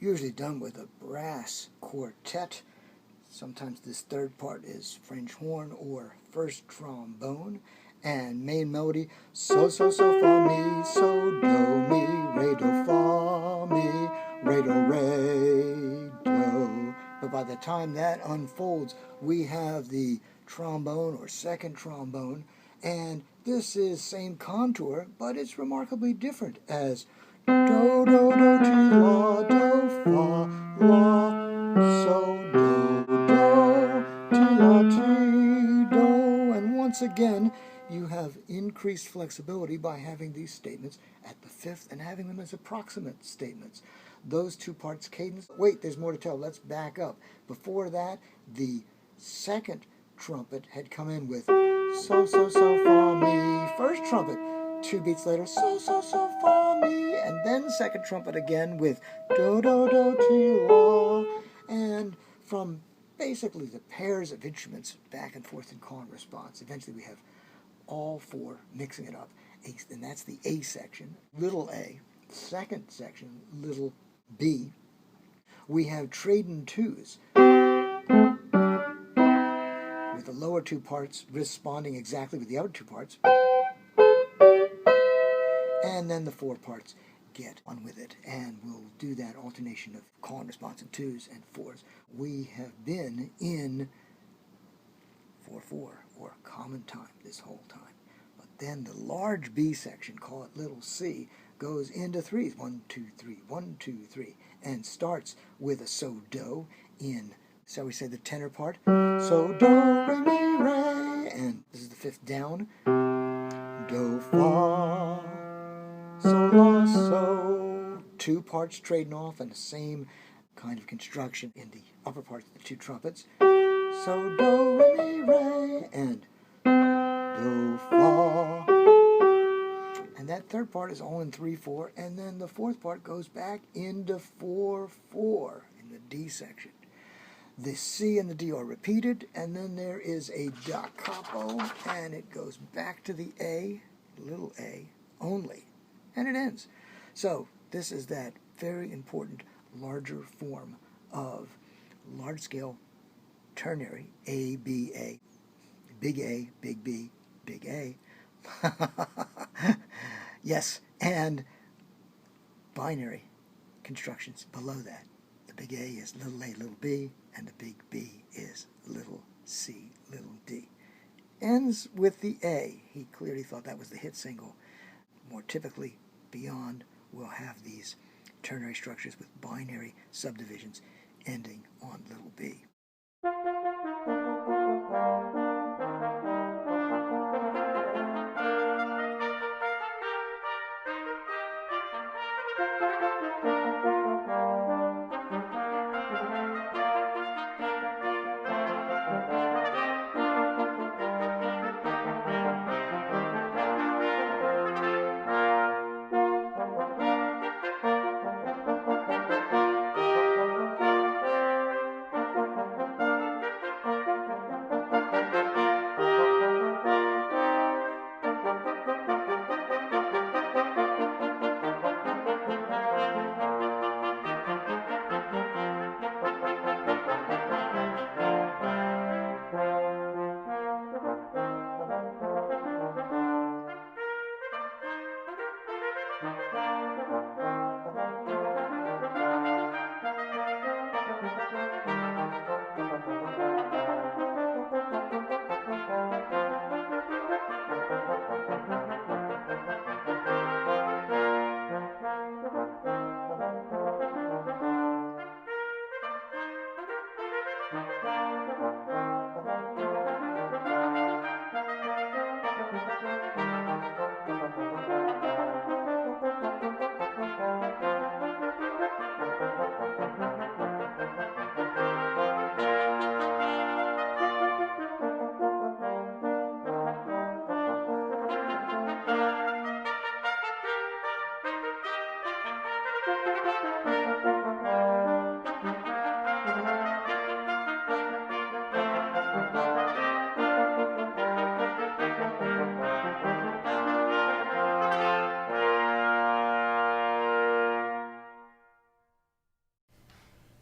usually done with a brass quartet. Sometimes this third part is French horn or first trombone. And main melody, so, so, so, fa, mi, so, do, mi, re, do, fa, mi, re, do, re, do. But by the time that unfolds, we have the trombone or second trombone, and this is same contour, but it's remarkably different as do, do, do, ti, la, do, fa, la, so, do, do, ti, la, ti, do. And once again, you have increased flexibility by having these statements at the fifth and having them as approximate statements. Those two parts cadence. Wait, there's more to tell. Let's back up. Before that, the second trumpet had come in with so, so, so, fa, mi. First trumpet, 2 beats later, so, so, so, fa, mi. And then second trumpet again with do, do, do, ti, la. And from basically the pairs of instruments back and forth in call and response, eventually we have all 4 mixing it up. And that's the A section, little a. Second section, little b. We have trade-in 2s, with the lower 2 parts responding exactly with the other 2 parts. And then the 4 parts get on with it. And we'll do that alternation of call and response in 2s and 4s. We have been in 4/4, or common time, this whole time. But then the large B section, call it little c, goes into 3s, 1, 2, 3, 1, 2, 3, and starts with a so do in, shall we say, the tenor part. So do, re, mi, re, and this is the 5th down. Do, fa, so, la, so. 2 parts trading off, and the same kind of construction in the upper parts of the 2 trumpets. So, do, re, mi, re, and do, fa. And that third part is all in 3/4, and then the 4th part goes back into 4/4 in the D section. The C and the D are repeated, and then there is a da capo, and it goes back to the A, little a, only, and it ends. So, this is that very important larger form of large-scale ternary, A, B, A, big A, big B, big A. Yes, and binary constructions below that. The big A is little a, little b, and the big B is little c, little d. Ends with the A. He clearly thought that was the hit single. More typically, beyond, we'll have these ternary structures with binary subdivisions ending on little b.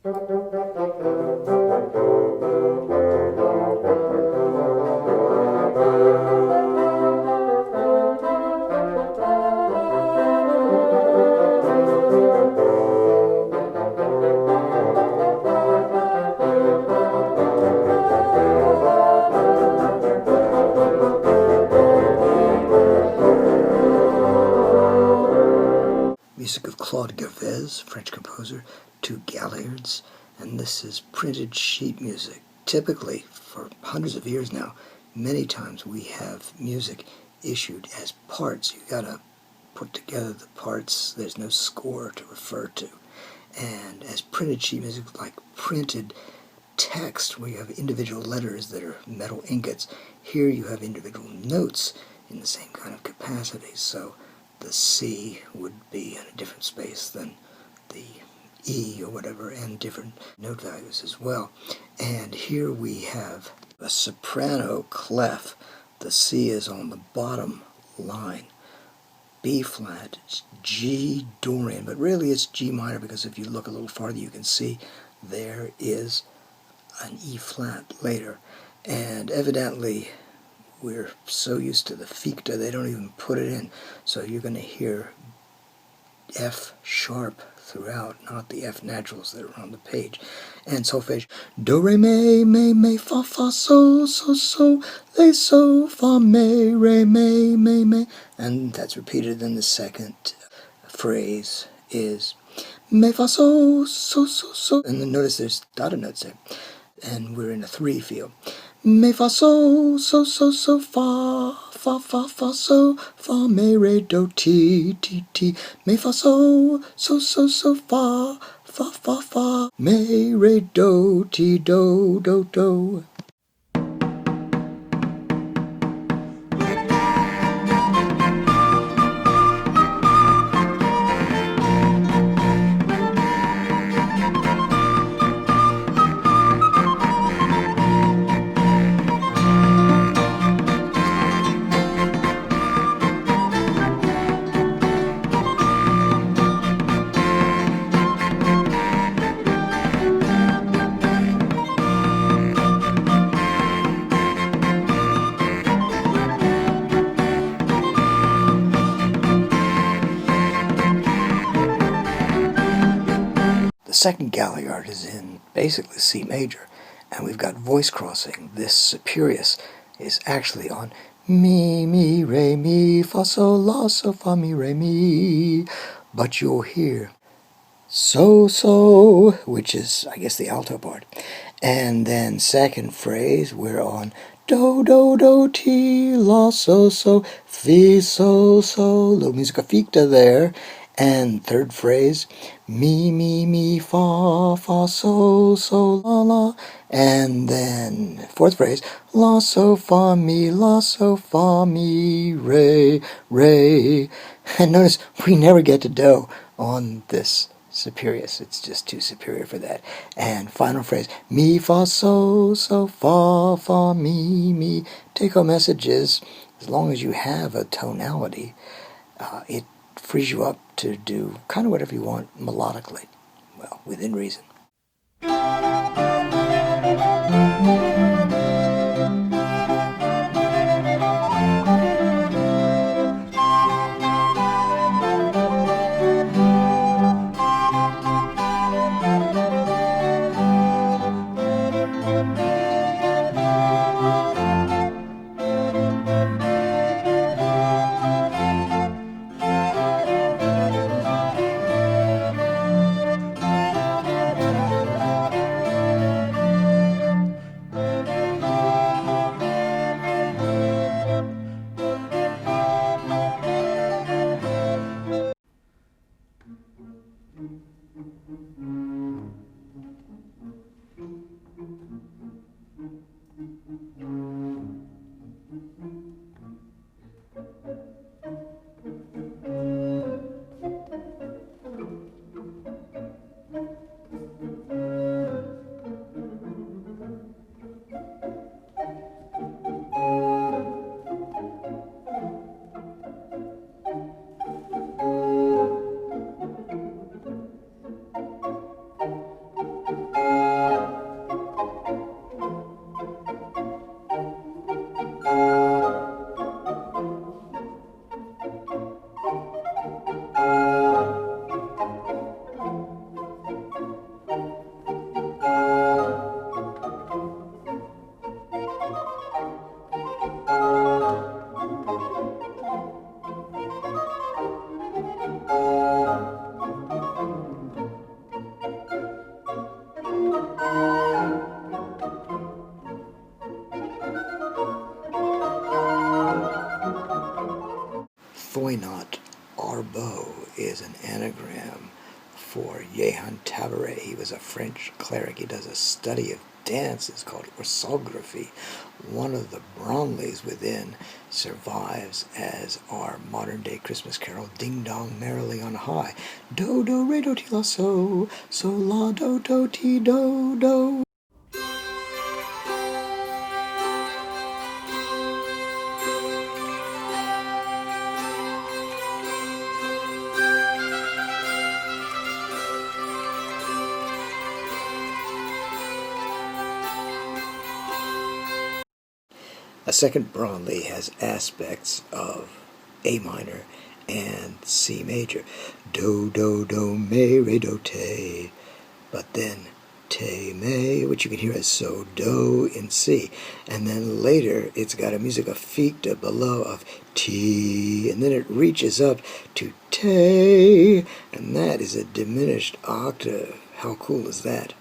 Music of Claude Gervaise, French composer, two Galliards, and this is printed sheet music. Typically, for hundreds of years now, many times we have music issued as parts. You gotta put together the parts. There's no score to refer to. And as printed sheet music, like printed text, where you have individual letters that are metal ingots, here you have individual notes in the same kind of capacity. So the C would be in a different space than the E or whatever, and different note values as well. And here we have a soprano clef. The C is on the bottom line. B flat, G Dorian, but really it's G minor, because if you look a little farther you can see there is an E flat later. And evidently we're so used to the ficta, they don't even put it in. So you're going to hear F sharp throughout, not the F naturals that are on the page. And solfege, do, re, me, fa, so, le, so, fa, me, me. And that's repeated in the second phrase is me, fa, so. And then notice there's dotted notes there. And we're in a 3 feel. Me, fa, so, fa, so, fa, me, re, do, ti, me, fa, so, fa, me, re, do, ti, do. The second Galliard is in basically C major, and we've got voice crossing. This Superius is actually on mi, re, mi, fa, sol, la, so, fa, mi, re, mi. But you'll hear so, which is, I guess, the alto part. And then second phrase, we're on do, ti, la, so, fi, so, little musica ficta there. And third phrase, mi, fa, so, la. And then fourth phrase, la, so, fa, mi, re. And notice we never get to do on this Superius. It's just too superior for that. And final phrase, mi, fa, so, fa, mi. Take-home message is, as long as you have a tonality, it frees you up to do kind of whatever you want melodically. Well, within reason. He was a French cleric. He does a study of dance. It's called orthography. One of the Bromleys within survives as our modern-day Christmas carol, Ding Dong Merrily on High. Do, do, re, do, ti, la, so la, do, ti, do, do. A second Bromley has aspects of A minor and C major. Do, do, do, me, re, do, te. But then te, me, which you can hear as so, do in C. And then later it's got a musica ficta below of T. And then it reaches up to te. And that is a diminished octave. How cool is that?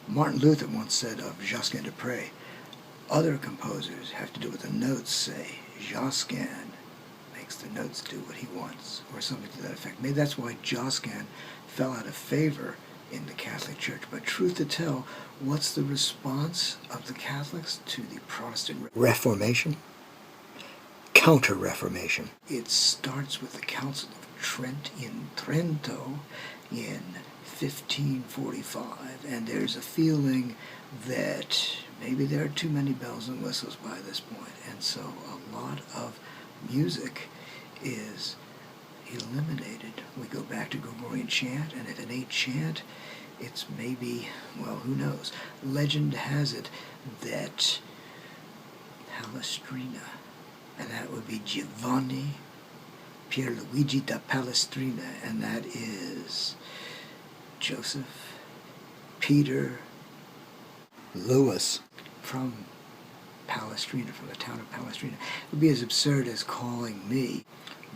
Martin Luther once said of Josquin de Prez, other composers have to do what the notes say. Josquin makes the notes do what he wants, or something to that effect. Maybe that's why Josquin fell out of favor in the Catholic Church. But truth to tell, what's the response of the Catholics to the Protestant Reformation? Counter-Reformation. It starts with the Council of Trent in Trento in 1545, and there's a feeling that maybe there are too many bells and whistles by this point, and so a lot of music is eliminated. We go back to Gregorian chant, and if it ain't chant, it's maybe, well, who knows. Legend has it that Palestrina, and that would be Giovanni Pierlugi da Palestrina, and that is Joseph, Peter, Louis from Palestrina, from the town of Palestrina. It would be as absurd as calling me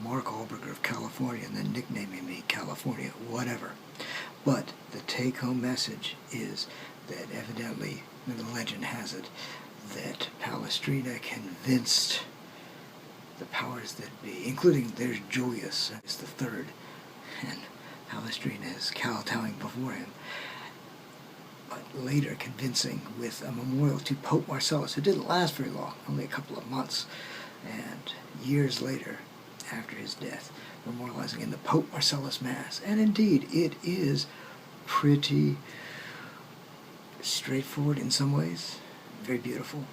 Mark Alburger of California and then nicknaming me California, whatever. But the take-home message is that evidently, the legend has it, that Palestrina convinced the powers that be, including there's Julius, is the third, and Palestrina is kowtowing before him, but later convincing with a memorial to Pope Marcellus. It didn't last very long, only a couple of months, and years later, after his death, memorializing in the Pope Marcellus Mass. And indeed, it is pretty straightforward in some ways, very beautiful.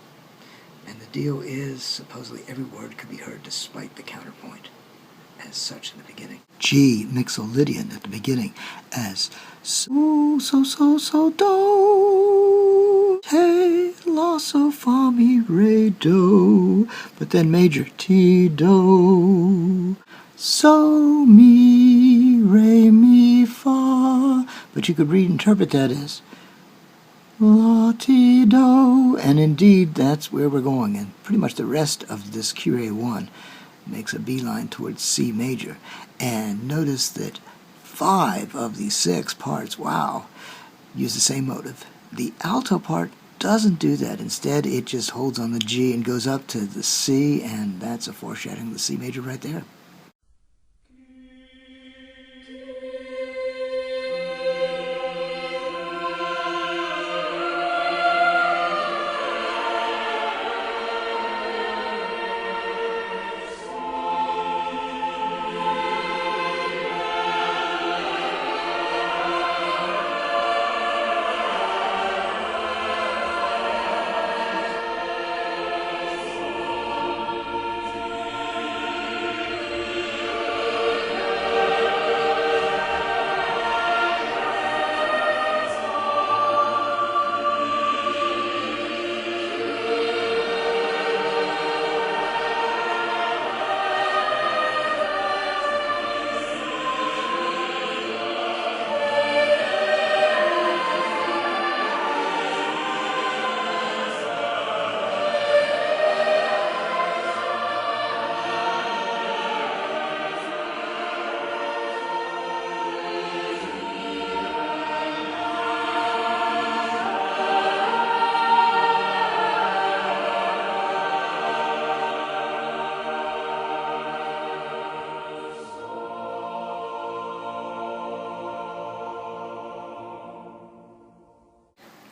And the deal is, supposedly every word could be heard despite the counterpoint as such in the beginning. G mixolydian at the beginning as so, do, te, la, so, fa, mi, re, do, but then major ti, do, so, mi, re, mi, fa, but you could reinterpret that as la, ti, do, and indeed that's where we're going, and pretty much the rest of this Kyrie 1 makes a beeline towards C major. And notice that 5 of the 6 parts, wow, use the same motive. The alto part doesn't do that. Instead, it just holds on the G and goes up to the C, and that's a foreshadowing of the C major right there.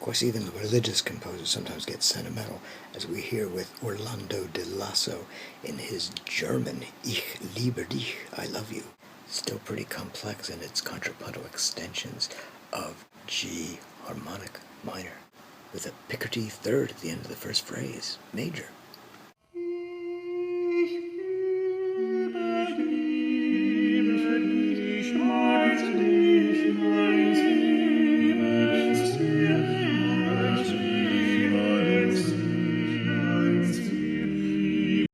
course, even religious composers sometimes get sentimental, as we hear with Orlando de Lasso in his German Ich liebe dich, I love you. Still pretty complex in its contrapuntal extensions of G harmonic minor, with a picardy third at the end of the first phrase, major.